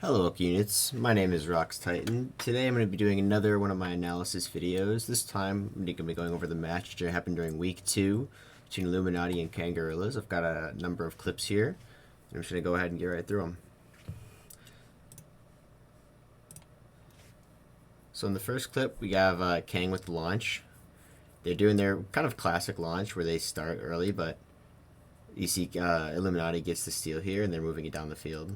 Hello Oak Units, my name is Rox Titan. Today I'm going to be doing another one of my analysis videos. This time I'm going to be going over the match that happened during week 2 between Illuminaughty and Kangorillaz. I've got a number of clips here. I'm just going to go ahead and get right through them. So in the first clip we have Kang with the launch. They're doing their kind of classic launch where they start early, but you see Illuminaughty gets the steal here and they're moving it down the field.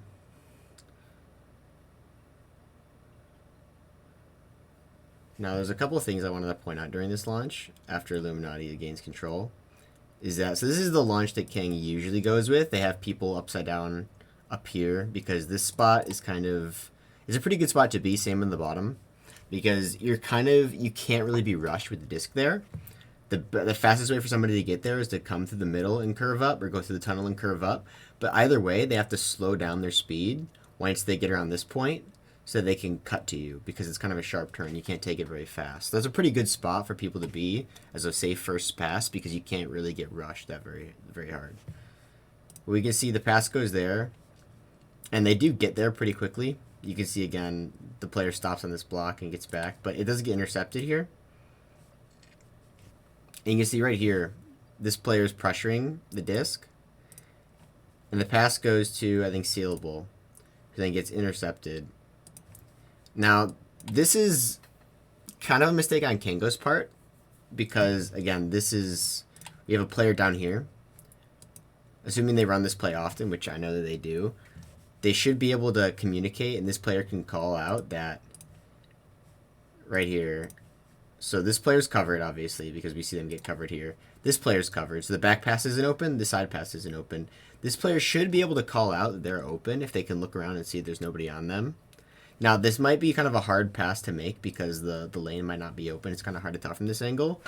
Now, there's a couple of things I wanted to point out during this launch after Illuminaughty gains control. So this is the launch that Kang usually goes with. They have people upside down up here because this spot is it's a pretty good spot to be, same in the bottom, because you can't really be rushed with the disc there. The fastest way for somebody to get there is to come through the middle and curve up, or go through the tunnel and curve up. But either way, they have to slow down their speed once they get around this point, so they can cut to you, because it's kind of a sharp turn. You can't take it very fast. So that's a pretty good spot for people to be as a safe first pass, because you can't really get rushed that very hard. We can see the pass goes there, and they do get there pretty quickly. You can see again the player stops on this block and gets back, but it doesn't get intercepted here. And you can see right here, this player is pressuring the disc, and the pass goes to, I think, Sealable, who then gets intercepted. Now, this is kind of a mistake on Kango's part, because, again, we have a player down here. Assuming they run this play often, which I know that they do, they should be able to communicate, and this player can call out that right here. So this player's covered, obviously, because we see them get covered here. This player's covered, so the back pass isn't open, the side pass isn't open. This player should be able to call out that they're open if they can look around and see there's nobody on them. Now, this might be kind of a hard pass to make because the lane might not be open. It's kind of hard to tell from this angle.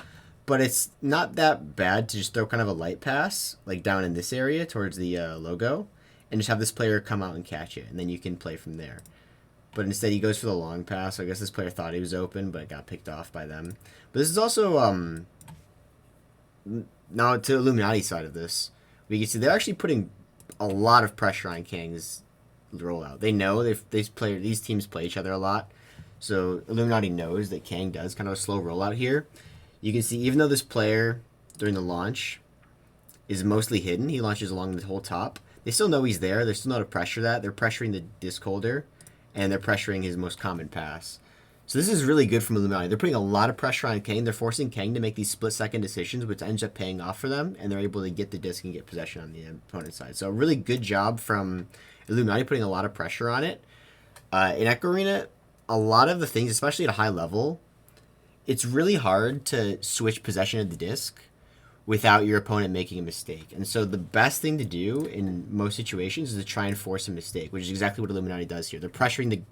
But it's not that bad to just throw kind of a light pass, like down in this area towards the logo, and just have this player come out and catch it, and then you can play from there. But instead, he goes for the long pass. So I guess this player thought he was open, but got picked off by them. But this is also, now to Illuminati's side of this, we can see they're actually putting a lot of pressure on Kang's rollout. They know these teams play each other a lot, so Illuminaughty knows that Kang does kind of a slow rollout here. You can see even though this player during the launch is mostly hidden, he launches along the whole top. They still know he's there. They still know to pressure that. They're pressuring the disc holder, and they're pressuring his most common pass. So this is really good from Illuminaughty. They're putting a lot of pressure on Kang. They're forcing Kang to make these split-second decisions, which ends up paying off for them, and they're able to get the disc and get possession on the opponent's side. So a really good job from Illuminaughty, putting a lot of pressure on it. In Echo Arena, a lot of the things, especially at a high level, it's really hard to switch possession of the disc without your opponent making a mistake. And so the best thing to do in most situations is to try and force a mistake, which is exactly what Illuminaughty does here. They're pressuring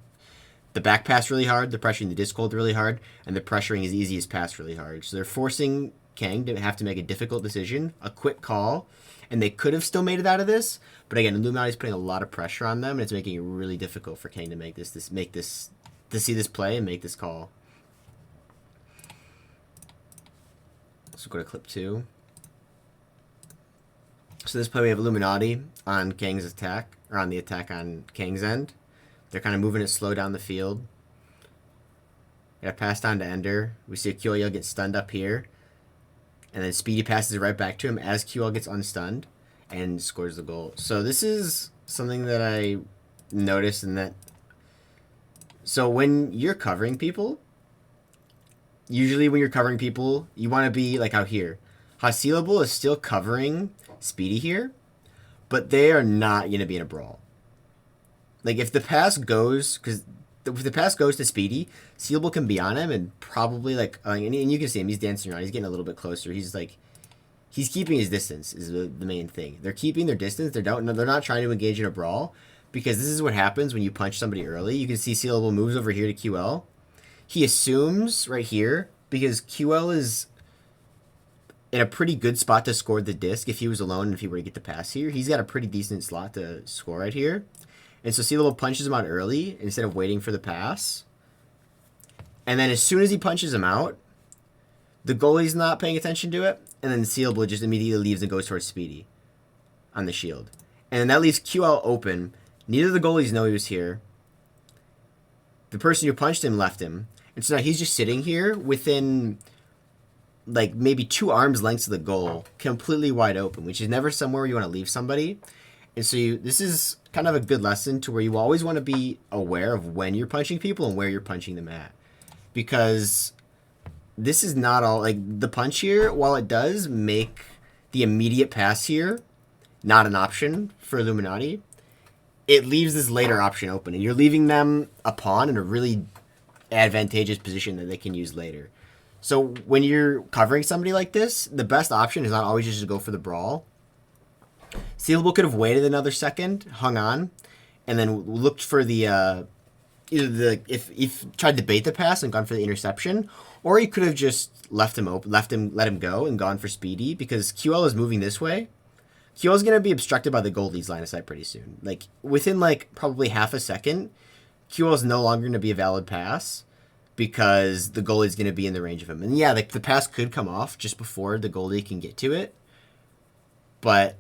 the back pass really hard, they're pressuring the disc hold really hard, and they're pressuring his easiest pass really hard. So they're forcing Kang to have to make a difficult decision, a quick call, and they could have still made it out of this, but again, Illuminati's putting a lot of pressure on them, and it's making it really difficult for Kang to make to see this play and make this call. So go to clip 2. So this play we have Illuminaughty on Kang's attack, or on the attack on Kang's end. They're kind of moving it slow down the field. Got a pass down to Ender. We see QL get stunned up here. And then Speedy passes it right back to him as QL gets unstunned and scores the goal. So this is something that I noticed in that. So when you're covering people, usually when you're covering people, you want to be like out here. Sealable is still covering Speedy here, but they are not going to be in a brawl. Like if the pass goes, because if the pass goes to Speedy, Sealable can be on him and probably and you can see him, he's dancing around, he's getting a little bit closer. He's keeping his distance is the main thing. They're keeping their distance. They're not trying to engage in a brawl, because this is what happens when you punch somebody early. You can see Sealable moves over here to QL. He assumes right here, because QL is in a pretty good spot to score the disc if he was alone and if he were to get the pass here. He's got a pretty decent slot to score right here. And so Sealable punches him out early instead of waiting for the pass. And then as soon as he punches him out, the goalie's not paying attention to it. And then Sealable just immediately leaves and goes towards Speedy on the shield. And then that leaves QL open. Neither of the goalies know he was here. the person who punched him left him. And so now he's just sitting here within like maybe 2 arms lengths of the goal, completely wide open, which is never somewhere you want to leave somebody. And so this is kind of a good lesson to where you always want to be aware of when you're punching people and where you're punching them at. Because this is not all, like, the punch here, while it does make the immediate pass here not an option for Illuminaughty, it leaves this later option open. And you're leaving them a pawn in a really advantageous position that they can use later. So when you're covering somebody like this, the best option is not always just to go for the brawl. Sealable could have waited another second, hung on, and then looked for the either the if tried to bait the pass and gone for the interception, or he could have just let him go and gone for speedy, because QL is moving this way. QL is going to be obstructed by the goalie's line of sight pretty soon. Like within like probably half a second, QL is no longer going to be a valid pass, because the goalie is going to be in the range of him. And yeah, the pass could come off just before the goalie can get to it. But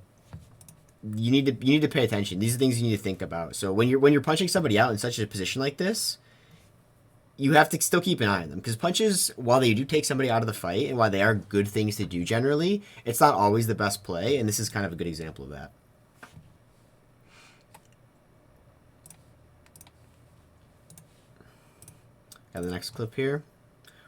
you need to pay attention. These are things you need to think about. So when you're punching somebody out in such a position like this, you have to still keep an eye on them, because punches, while they do take somebody out of the fight and while they are good things to do generally, it's not always the best play, and this is kind of a good example of that. Got the next clip here.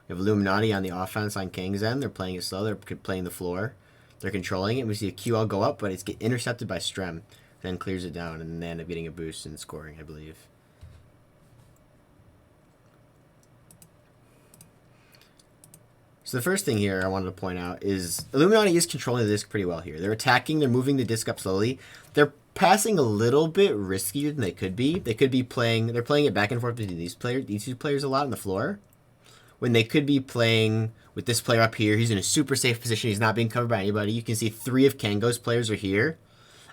We have Illuminaughty on the offense on Kang's end. They're playing it slow. They're playing the floor. They're controlling it. We see a QL go up, but it's get intercepted by Strem. Then clears it down, and they end up getting a boost and scoring, I believe. So the first thing here I wanted to point out is Illuminaughty is controlling the disc pretty well here. They're attacking. They're moving the disc up slowly. They're passing a little bit riskier than they could be. They could be playing. They're playing it back and forth between these two players a lot on the floor, when they could be playing with this player up here. He's in a super safe position. He's not being covered by anybody. You can see 3 of Kango's players are here.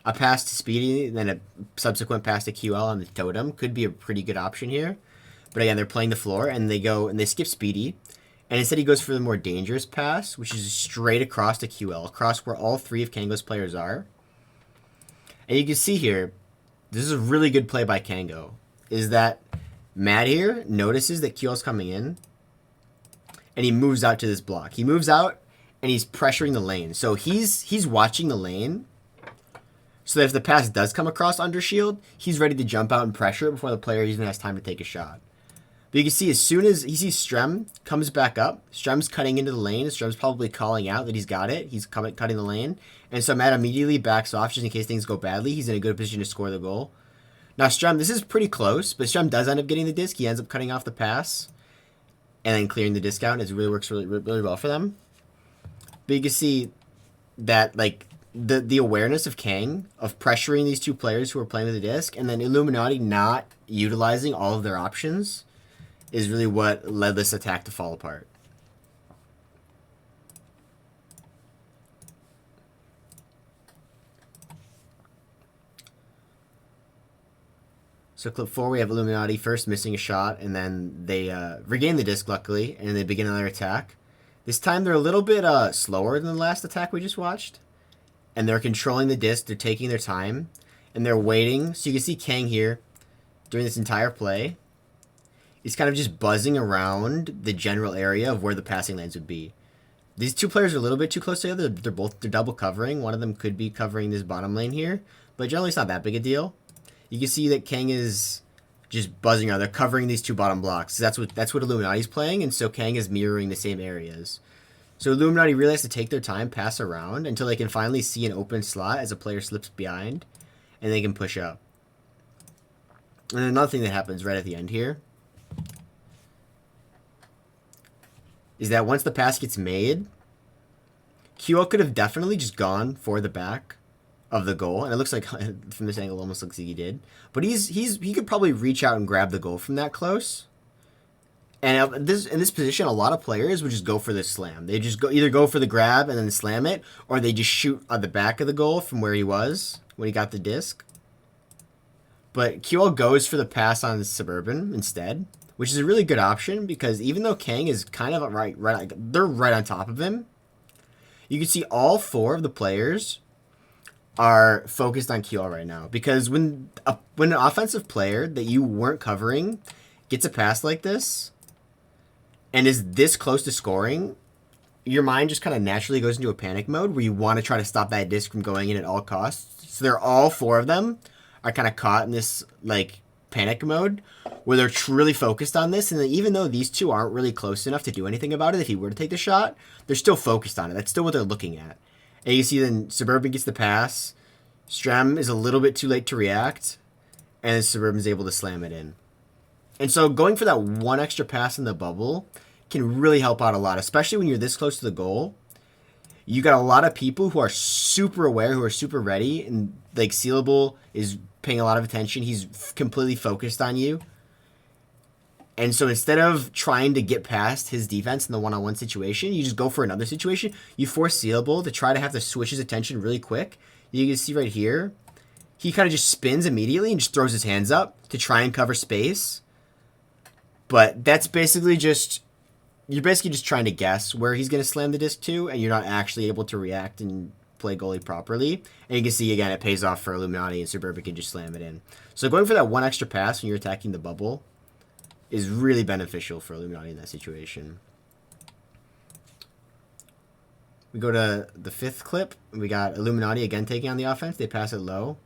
A pass to Speedy, then a subsequent pass to QL on the totem could be a pretty good option here. But again, they're playing the floor, and they skip Speedy. And instead he goes for the more dangerous pass, which is straight across to QL, across where all 3 of Kango's players are. And you can see here, this is a really good play by Kango, is that Matt here notices that QL's coming in, and he moves out to this block. He moves out, and he's pressuring the lane. So he's watching the lane, so that if the pass does come across under shield, he's ready to jump out and pressure it before the player even has time to take a shot. But you can see as soon as he sees Strem comes back up, Strem's cutting into the lane. Strem's probably calling out that he's got it. He's cutting the lane. And so Matt immediately backs off just in case things go badly. He's in a good position to score the goal. Now Strem, this is pretty close, but Strem does end up getting the disc. He ends up cutting off the pass and then clearing the disc out. And it really works really well for them. But you can see that like the awareness of Kang of pressuring these 2 players who are playing with the disc, and then Illuminaughty not utilizing all of their options, is really what led this attack to fall apart. So clip 4, we have Illuminaughty first missing a shot, and then they regain the disc, luckily, and they begin another attack. This time they're a little bit slower than the last attack we just watched, and they're controlling the disc. They're taking their time, and they're waiting. So you can see Kang here during this entire play. He's kind of just buzzing around the general area of where the passing lanes would be. These 2 players are a little bit too close together. They're double covering. One of them could be covering this bottom lane here, but generally it's not that big a deal. You can see that Kang is just buzzing around. They're covering these 2 bottom blocks. That's what Illuminaughty's playing, and so Kang is mirroring the same areas. So Illuminaughty really has to take their time, pass around until they can finally see an open slot as a player slips behind, and they can push up. And another thing that happens right at the end here is that once the pass gets made, QL could have definitely just gone for the back of the goal, and it looks like from this angle almost looks like he did. But he could probably reach out and grab the goal from that close. And in this position, a lot of players would just go for the slam. They just either go for the grab and then slam it, or they just shoot at the back of the goal from where he was when he got the disc. But QL goes for the pass on Suburban instead, which is a really good option, because even though Kang is kind of they're right on top of him, you can see all 4 of the players are focused on QL right now. Because when an offensive player that you weren't covering gets a pass like this, and is this close to scoring, your mind just kind of naturally goes into a panic mode where you want to try to stop that disc from going in at all costs. So they're all four of them are kind of caught in this like panic mode where they're truly focused on this, and then even though these two aren't really close enough to do anything about it, if he were to take the shot, they're still focused on it. That's still what they're looking at. And you see then Suburban gets the pass, Strem is a little bit too late to react, and then Suburban is able to slam it in. And so going for that one extra pass in the bubble can really help out a lot, especially when you're this close to the goal. You got a lot of people who are super aware, who are super ready, and like Sealable is paying a lot of attention. He's completely focused on you. And so instead of trying to get past his defense in the one-on-one situation, you just go for another situation. You force Sealable to try to have to switch his attention really quick. You can see right here, he kind of just spins immediately and just throws his hands up to try and cover space. But that's basically just, you're basically just trying to guess where he's going to slam the disc to, and you're not actually able to react and play goalie properly. And you can see, again, it pays off for Illuminaughty, and Suburban can just slam it in. So going for that one extra pass when you're attacking the bubble is really beneficial for Illuminaughty in that situation. We go to the fifth clip. We got Illuminaughty again taking on the offense. They pass it low.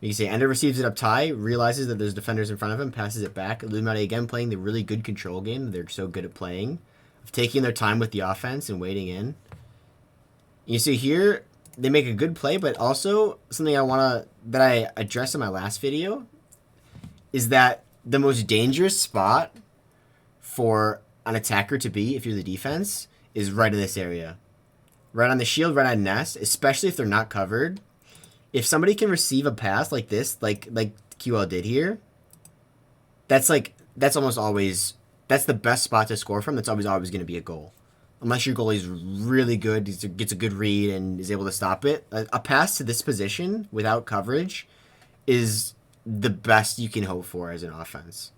You can see Ender receives it up high, realizes that there's defenders in front of him, passes it back. Illuminaughty again playing the really good control game they're so good at playing, of taking their time with the offense and waiting in. You see here, they make a good play, but also something that I addressed in my last video is that the most dangerous spot for an attacker to be, if you're the defense, is right in this area. Right on the shield, right on nest, especially if they're not covered. If somebody can receive a pass like this, like QL did here, that's almost always, that's the best spot to score from. That's always going to be a goal. Unless your goalie's really good, gets a good read and is able to stop it. A pass to this position without coverage is the best you can hope for as an offense.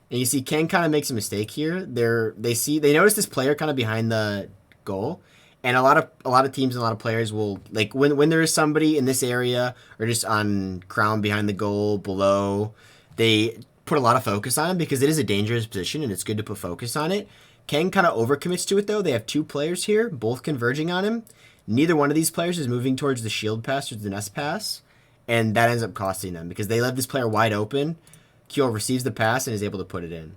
And you see Ken kind of makes a mistake here. They notice this player kind of behind the goal, and a lot of teams and a lot of players will, like, when there is somebody in this area or just on crown behind the goal below, they put a lot of focus on him because it is a dangerous position and it's good to put focus on it. Ken kind of overcommits to it though. They have two players here, both converging on him. Neither one of these players is moving towards the shield pass or the nest pass, and that ends up costing them because they left this player wide open. Kyo receives the pass and is able to put it in.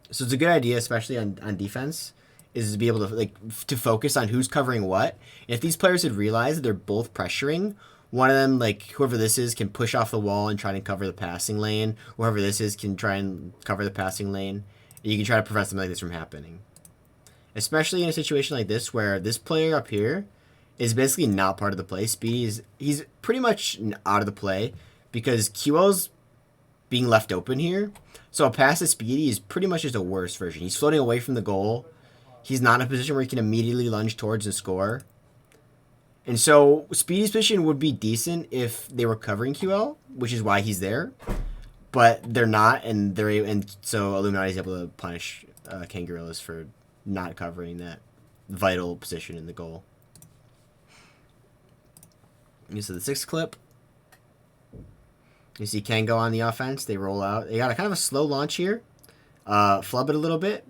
So it's a good idea, especially on defense, is to be able to to focus on who's covering what. If these players had realized that they're both pressuring, one of them, like whoever this is, can push off the wall and try to cover the passing lane. Whoever this is can try and cover the passing lane. You can try to prevent something like this from happening. Especially in a situation like this where this player up here is basically not part of the play. Speedy he's pretty much out of the play because QL's being left open here. So a pass to Speedy is pretty much just a worse version. He's floating away from the goal. He's not in a position where he can immediately lunge towards and score. And so Speedy's position would be decent if they were covering QL, which is why he's there. But they're not, and so Illuminaughty is able to punish Kangorillaz for not covering that vital position in the goal. You see the sixth clip. You see Kango on the offense. They roll out. They got a kind of a slow launch here. Flub it a little bit.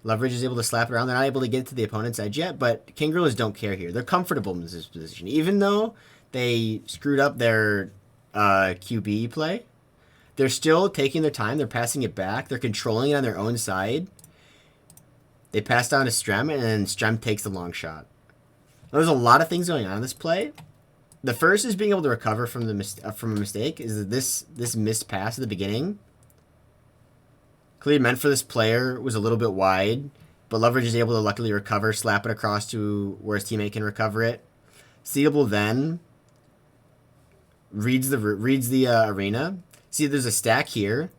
Leverage is able to slap it around. They're not able to get to the opponent's edge yet, but Kangorillaz don't care here. They're comfortable in this position. Even though they screwed up their QB play, they're still taking their time. They're passing it back. They're controlling it on their own side. They pass down to Strem, and then Strem takes the long shot. Now, there's a lot of things going on in this play. The first is being able to recover from from a mistake. Is that this missed pass at the beginning, clearly meant for this player, was a little bit wide, but Leverage is able to luckily recover, slap it across to where his teammate can recover it. Seeable then reads the arena. See, there's a stack here.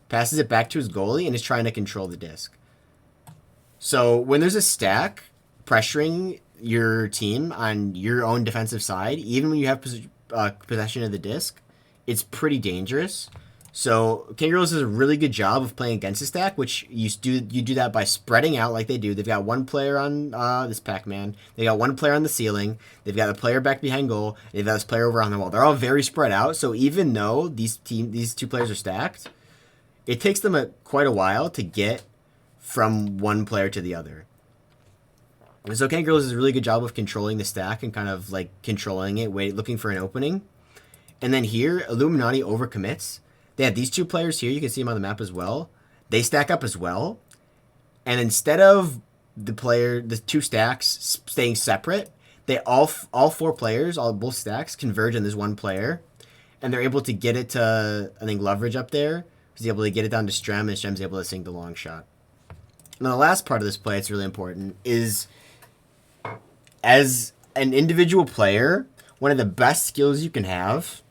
Passes it back to his goalie and is trying to control the disc. So when there's a stack pressuring your team on your own defensive side, even when you have possession of the disc, it's pretty dangerous. So Kangorillaz does a really good job of playing against the stack, which you do that by spreading out like they do. They've got one player on this Pac-Man. They got one player on the ceiling. They've got a player back behind goal. They've got this player over on the wall. They're all very spread out. So even though these two players are stacked, it takes them quite a while to get from one player to the other. And so Kangorillaz does a really good job of controlling the stack and kind of like controlling it, looking for an opening. And then here, Illuminaughty overcommits. They have these two players here. You can see them on the map as well. They stack up as well. And instead of the two stacks staying separate, they all four players, both stacks, converge on this one player. And they're able to get it to, I think, Leverage up there. He's able to get it down to Strem, and Strem's able to sink the long shot. Now, the last part of this play, it's really important, is as an individual player, one of the best skills you can have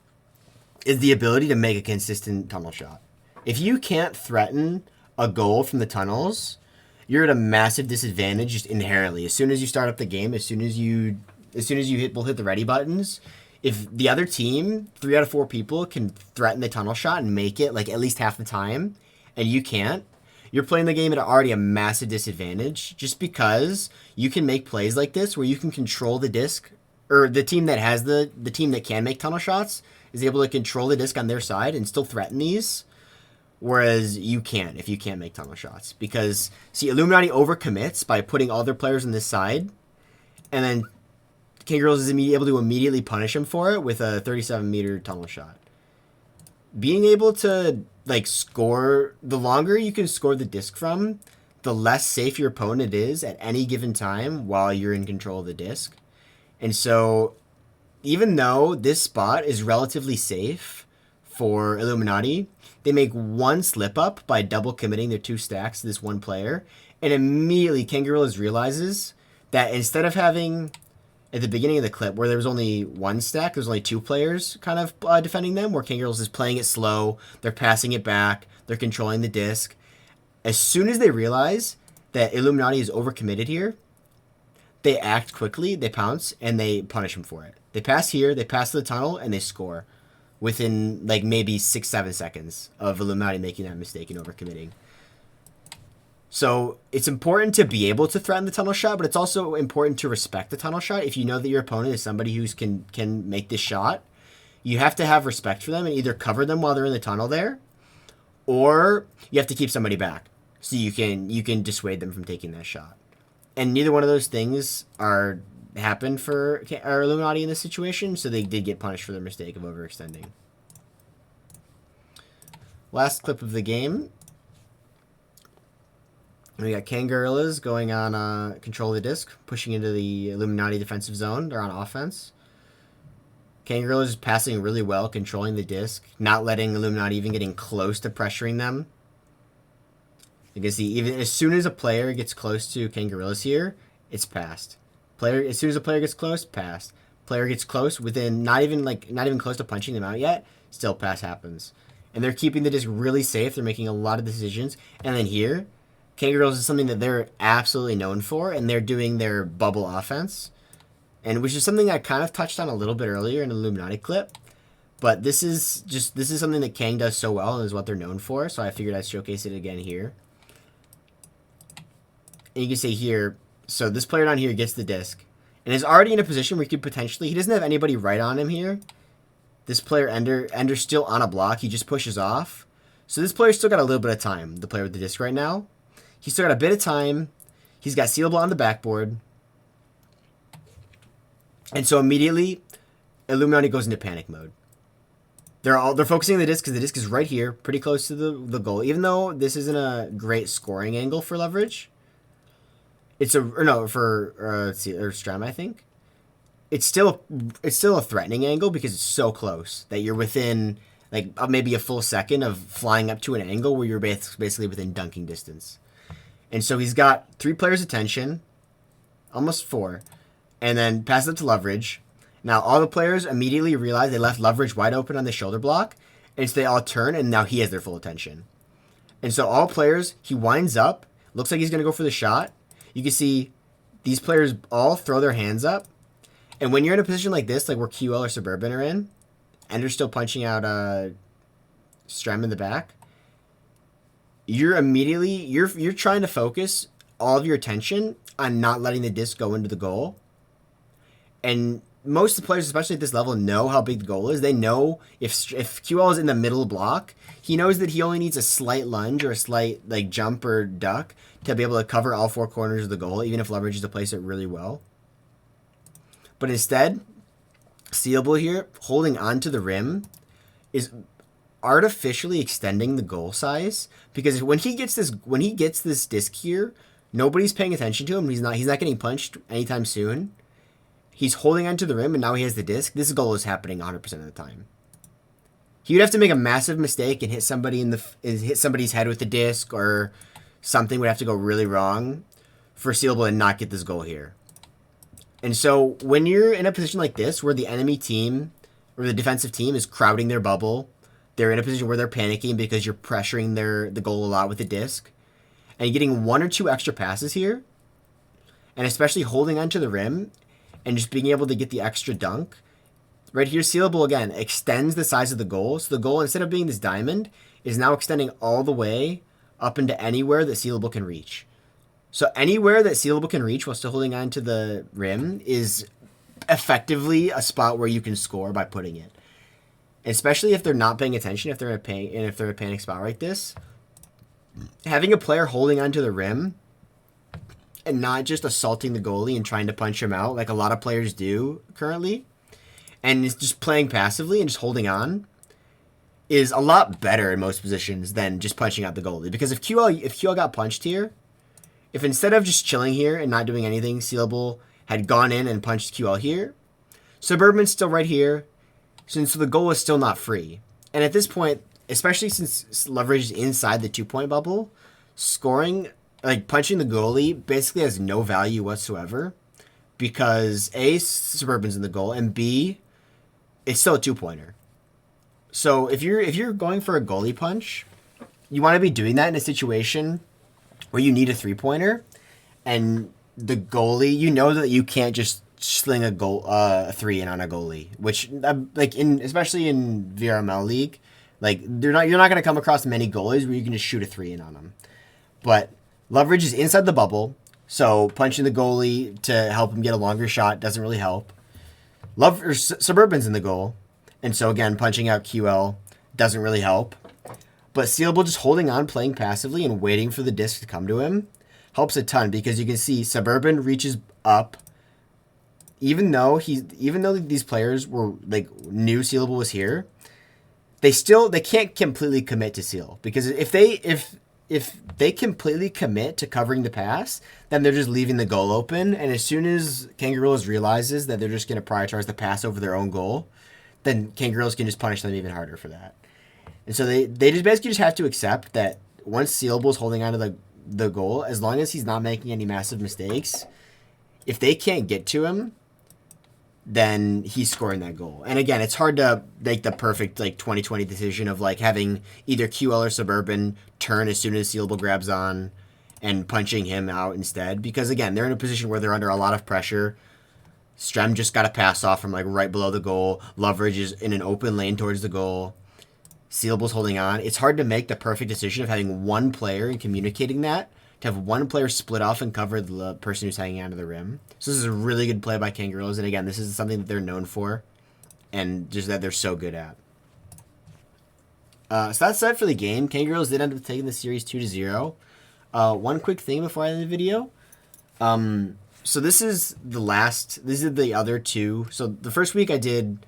is the ability to make a consistent tunnel shot. If you can't threaten a goal from the tunnels, you're at a massive disadvantage just inherently. As soon as you start up the game, as soon as you hit the ready buttons, if the other team, 3 out of 4 people, can threaten the tunnel shot and make it like at least half the time, and you can't, you're playing the game at already a massive disadvantage just because you can make plays like this where you can control the disc, or the team that has the team that can make tunnel shots is able to control the disc on their side and still threaten these, whereas you can't if you can't make tunnel shots. Because, see, Illuminaughty overcommits by putting all their players on this side, and then Kangorillaz is able to immediately punish him for it with a 37-meter tunnel shot. Being able to like score, the longer you can score the disc from, the less safe your opponent is at any given time while you're in control of the disc. And so even though this spot is relatively safe for Illuminaughty, they make one slip up by double committing their 2 stacks to this one player, and immediately Kangorillaz realizes that instead of having at the beginning of the clip where there was only 1 stack, there's only 2 players kind of defending them, where Kangorillaz is playing it slow, they're passing it back, they're controlling the disc. As soon as they realize that Illuminaughty is overcommitted here, they act quickly, they pounce, and they punish him for it. They pass here, they pass to the tunnel, and they score within like maybe 6-7 seconds of Illuminaughty making that mistake and overcommitting. So it's important to be able to threaten the tunnel shot, but it's also important to respect the tunnel shot. If you know that your opponent is somebody who can make this shot, you have to have respect for them and either cover them while they're in the tunnel there, or you have to keep somebody back so you can dissuade them from taking that shot. And neither one of those things happened for Illuminaughty in this situation, so they did get punished for their mistake of overextending. Last clip of the game. We got Kangorillaz going on control of the disc, pushing into the Illuminaughty defensive zone. They're on offense. Kangorillaz is passing really well, controlling the disc, not letting Illuminaughty even getting close to pressuring them. You can see even as soon as a player gets close to Kangorillaz here, it's passed. As soon as a player gets close, passed. Player gets close within not even close to punching them out yet, still pass happens. And they're keeping the disc really safe. They're making a lot of decisions. And then here, Kangorillaz is something that they're absolutely known for, and they're doing their bubble offense, and which is something I kind of touched on a little bit earlier in the Illuminaughty clip. But this is something that Kang does so well and is what they're known for. So I figured I'd showcase it again here. And you can see here, so this player down here gets the disc and is already in a position where he could potentially, he doesn't have anybody right on him here. This player, Ender's still on a block. He just pushes off. So this player's still got a little bit of time, the player with the disc right now. He's still got a bit of time. He's got sealable on the backboard. And so immediately, Illuminaughty goes into panic mode. They're focusing on the disc because the disc is right here, pretty close to the goal. Even though this isn't a great scoring angle for Leverage, let's see, or Strem, I think. It's still a threatening angle because it's so close that you're within like maybe a full second of flying up to an angle where you're basically within dunking distance. And so he's got 3 players' attention, almost 4, and then passes it to Leverage. Now all the players immediately realize they left Leverage wide open on the shoulder block, and so they all turn, and now he has their full attention. And so all players, he winds up, looks like he's going to go for the shot. You can see these players all throw their hands up, and when you're in a position like this, like where QL or Suburban are in, and they're still punching out Strem in the back, you're immediately you're trying to focus all of your attention on not letting the disc go into the goal. And most of the players, especially at this level, know how big the goal is. They know if QL is in the middle block, he knows that he only needs a slight lunge or a slight like jump or duck to be able to cover all four corners of the goal, even if Leverage is to place it really well. But instead, Seeable here, holding onto the rim, is artificially extending the goal size, because when he gets this disc here, nobody's paying attention to him. He's not getting punched anytime soon. He's holding onto the rim, and now he has the disc. This goal is happening 100% of the time. He would have to make a massive mistake and hit somebody's head with the disc, or something would have to go really wrong for Seeable to not get this goal here. And so when you're in a position like this, where the enemy team or the defensive team is crowding their bubble, they're in a position where they're panicking because you're pressuring the goal a lot with the disc, and you're getting one or two extra passes here, and especially holding onto the rim and just being able to get the extra dunk. Right here, Seeable again extends the size of the goal. So the goal, instead of being this diamond, is now extending all the way up into anywhere that Seeable can reach. So anywhere that Seeable can reach while still holding on to the rim is effectively a spot where you can score by putting it. Especially if they're not paying attention, if they're in a panic spot like this. Having a player holding onto the rim and not just assaulting the goalie and trying to punch him out like a lot of players do currently, and is just playing passively and just holding on, is a lot better in most positions than just punching out the goalie. Because if QL got punched here, if instead of just chilling here and not doing anything, Seeable had gone in and punched QL here, Suburban's still right here, since the goal is still not free. And at this point, especially since Leverage is inside the 2-point bubble, scoring, like punching the goalie, basically has no value whatsoever, because A, Suburban's in the goal, and B, it's still a 2-pointer. So if you're going for a goalie punch, you want to be doing that in a situation where you need a 3-pointer, and the goalie, you know that you can't just sling a 3 in on a goalie, which especially in VRML League, like you're not going to come across many goalies where you can just shoot a 3 in on them. But Leverage is inside the bubble, so punching the goalie to help him get a longer shot doesn't really help. Suburban's in the goal, and so again, punching out QL doesn't really help. But Seeable just holding on, playing passively, and waiting for the disc to come to him helps a ton, because you can see Suburban reaches up. Even though these players were like knew Seeable was here, they can't completely commit to Seal, because if they completely commit to covering the pass, then they're just leaving the goal open. And as soon as Kangorillaz realizes that they're just going to prioritize the pass over their own goal, then Kangorillaz can just punish them even harder for that. And so they just basically just have to accept that once Seeable's holding on to the goal, as long as he's not making any massive mistakes, if they can't get to him, then he's scoring that goal. And again, it's hard to make the perfect like 2020 decision of like having either QL or Suburban turn as soon as Seeable grabs on and punching him out instead, because again, they're in a position where they're under a lot of pressure. Strem just got a pass off from like right below the goal. Leverage is in an open lane towards the goal. Seeable's holding on. It's hard to make the perfect decision of having one player and communicating that, to have one player split off and cover the person who's hanging onto the rim. So this is a really good play by Kangorillaz, and again, this is something that they're known for, and just that they're so good at. So that's it for the game. Kangorillaz did end up taking the series 2-0. One quick thing before I end the video. So this is the other two. So the first week I did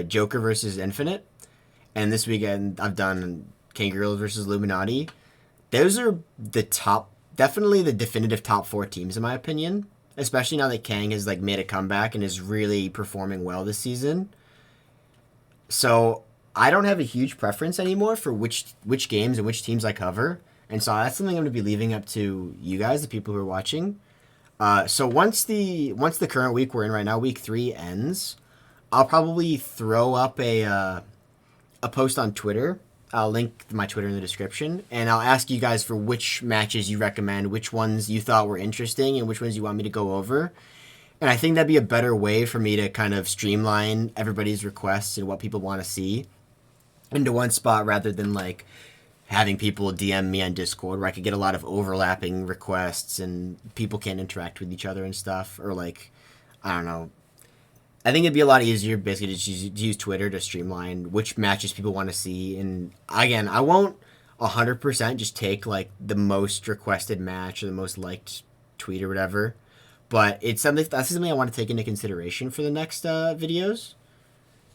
Joker versus Infinite, and this weekend I've done Kangorillaz versus Illuminaughty. Those are definitely the definitive top 4 teams in my opinion, especially now that Kang has like made a comeback and is really performing well this season. So I don't have a huge preference anymore for which games and which teams I cover, and so that's something I'm going to be leaving up to you guys, the people who are watching. So once the current week we're in right now, week 3 ends, I'll probably throw up a post on Twitter. I'll link my Twitter in the description, and I'll ask you guys for which matches you recommend, which ones you thought were interesting, and which ones you want me to go over. And I think that'd be a better way for me to kind of streamline everybody's requests and what people want to see. into one spot rather than like having people DM me on Discord where I could get a lot of overlapping requests and people can't interact with each other and stuff. Or like, I don't know. I think it'd be a lot easier basically to use Twitter to streamline which matches people want to see. And again, I won't 100% just take like the most requested match or the most liked tweet or whatever. But it's something I want to take into consideration for the next videos,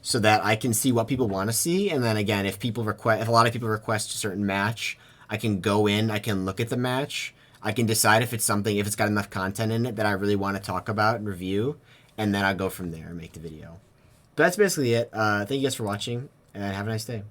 so that I can see what people want to see. And then again, if a lot of people request a certain match, I can go in, I can look at the match, I can decide if it's got enough content in it that I really want to talk about and review, and then I'll go from there and make the video. But that's basically it. Thank you guys for watching, and have a nice day.